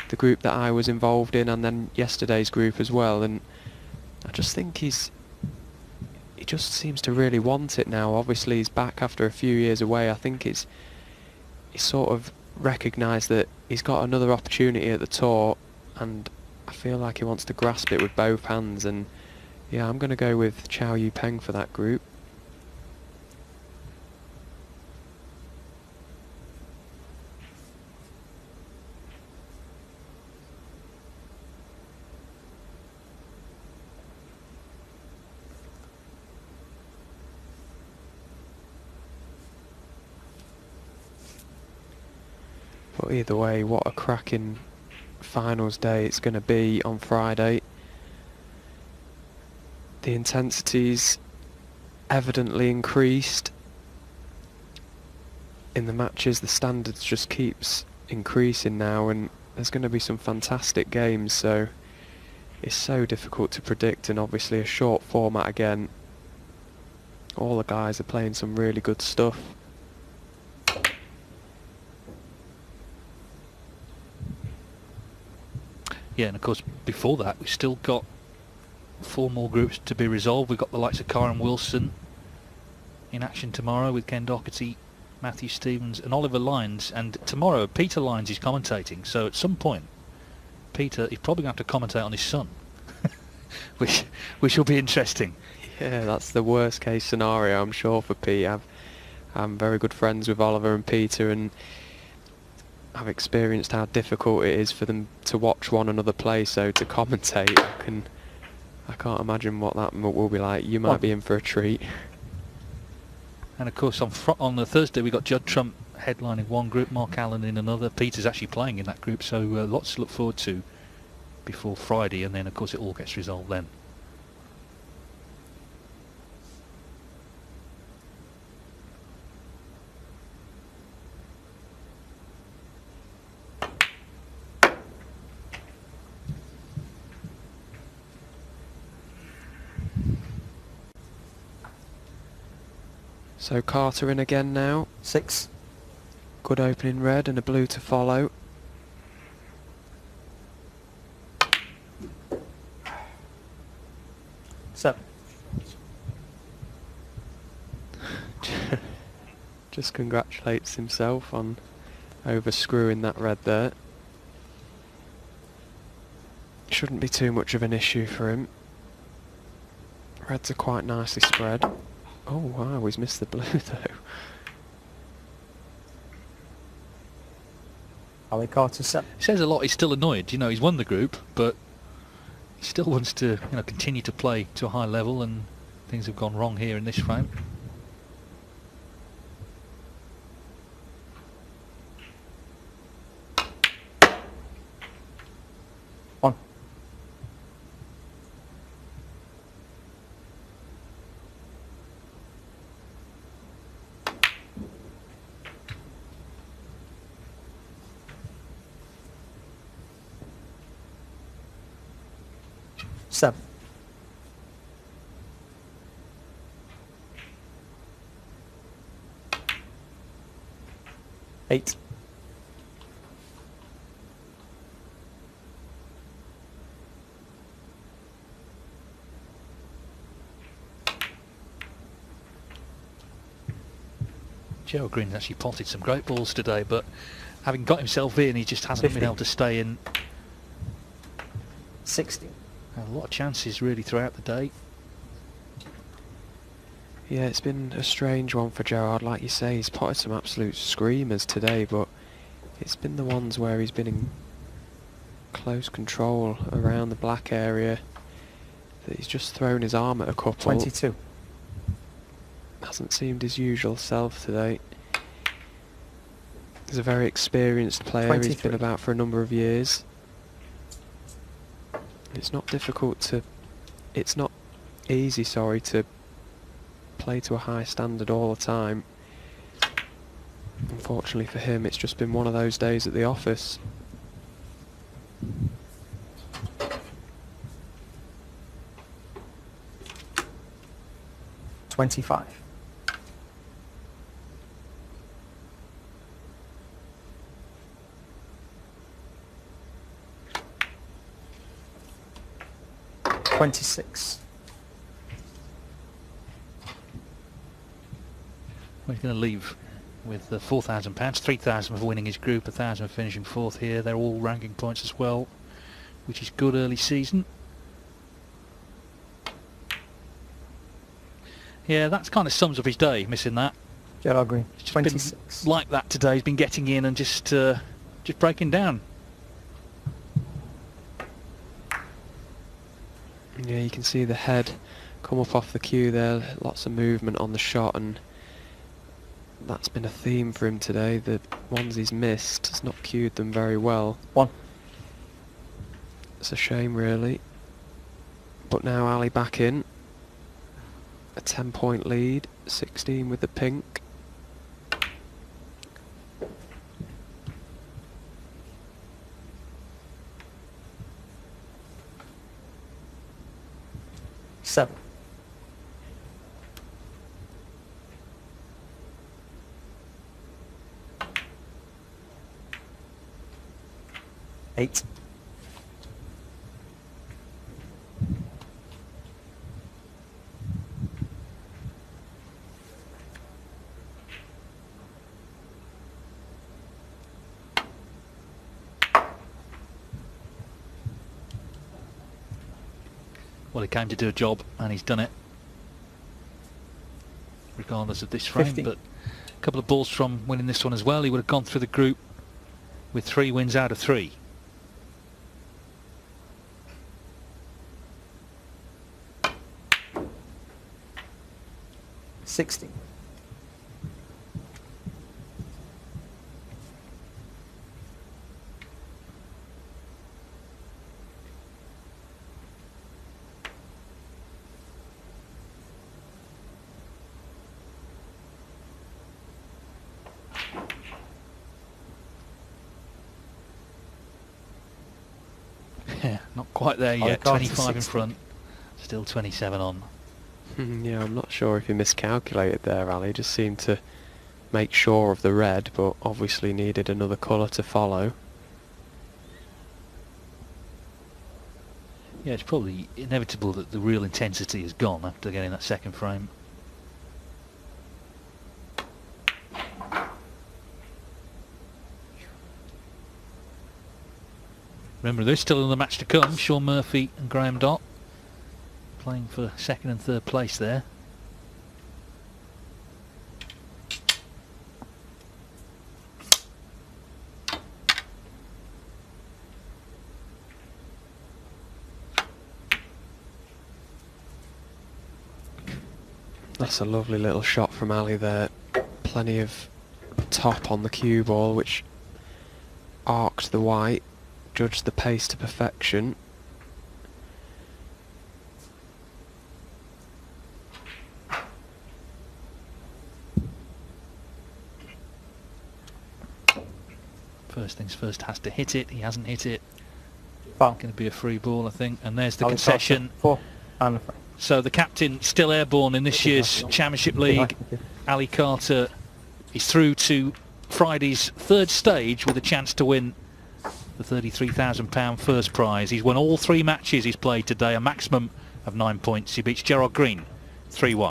the group that I was involved in and then yesterday's group as well, and I just think he just seems to really want it now. Obviously he's back after a few years away. I think he's sort of recognised that he's got another opportunity at the tour, and I feel like he wants to grasp it with both hands, and yeah, I'm going to go with Chow Yupeng for that group. But either way, what a cracking finals day it's going to be on Friday. The intensity's evidently increased in the matches. The standards just keeps increasing now, and there's going to be some fantastic games, so it's so difficult to predict, and obviously a short format again. All the guys are playing some really good stuff. Yeah, and of course before that we've still got 4 more groups to be resolved. We've got the likes of Kyren Wilson in action tomorrow with Ken Doherty, Matthew Stevens and Oliver Lyons, and tomorrow Peter Lyons is commentating, so at some point Peter is probably going to have to commentate on his son, which will be interesting. Yeah, that's the worst case scenario, I'm sure, for Pete. I'm very good friends with Oliver and Peter, and I've experienced how difficult it is for them to watch one another play, so to commentate, I can't imagine what that will be like. You might be in for a treat. And of course on the Thursday we got Judd Trump headlining one group, Mark Allen in another. Peter's actually playing in that group, so lots to look forward to before Friday, and then of course it all gets resolved then. So Carter in again now. 6. Good opening red and a blue to follow. 7. Just congratulates himself on over-screwing that red there. Shouldn't be too much of an issue for him. Reds are quite nicely spread. Oh wow, he's missed the blue though. Ali Carter 7. It says a lot. He's still annoyed. You know, he's won the group, but he still wants to, you know, continue to play to a high level, and things have gone wrong here in this frame. One. Seven. 8. 'Gerald Greene's actually potted some great balls today, but having got himself in, he just hasn't 50. been able to stay in. 16. Had a lot of chances really throughout the day. Yeah, it's been a strange one for Gerard. Like you say, he's potted some absolute screamers today, but it's been the ones where he's been in close control around the black area that he's just thrown his arm at a couple. 22. Hasn't seemed his usual self today. He's a very experienced player. He's 23. been about for a number of years. It's not difficult to... It's not easy, sorry, to play to a high standard all the time. Unfortunately for him, it's just been one of those days at the office. $25. 26. Well, he's going to leave with £4,000, 3,000 for winning his group, 1,000 for finishing fourth here. They're all ranking points as well, which is good early season. Yeah, that's kind of sums up his day, missing that. Gerald Greene. It's just 26. been like that today. He's been getting in and just breaking down. Yeah, you can see the head come up off the cue there. Lots of movement on the shot, and that's been a theme for him today. The ones he's missed, has not cued them very well. 1. It's a shame, really. But now Ali back in. A 10-point lead, 16 with the pink. Seven. 8. 'Well, he came to do a job, and he's done it, regardless of this frame. 15. But a couple of balls from winning this one as well. He would have gone through the group with 3 wins out of 3.16. Yeah, not quite there Oh, yet. the cards are 25 in 16. front, still 27 on. Yeah, I'm not sure if he miscalculated there, Ali. Just seemed to make sure of the red, but obviously needed another colour to follow. Yeah, it's probably inevitable that the real intensity is gone after getting that second frame. Remember, there's still another match to come. Sean Murphy and Graham Dott playing for second and third place there. That's a lovely little shot from Ali there. Plenty of top on the cue ball, which arced the white, judged the pace to perfection. First things first, has to hit it. He hasn't hit it. Foul. Going to be a free ball, I think. And there's the Ali concession. Carter, 4 and a frame. So the captain still airborne in this year's Championship League. Ali Carter is through to Friday's third stage with a chance to win the £33,000 first prize. He's won all 3 matches he's played today, a maximum of 9 points. He beats Gerald Greene 3-1.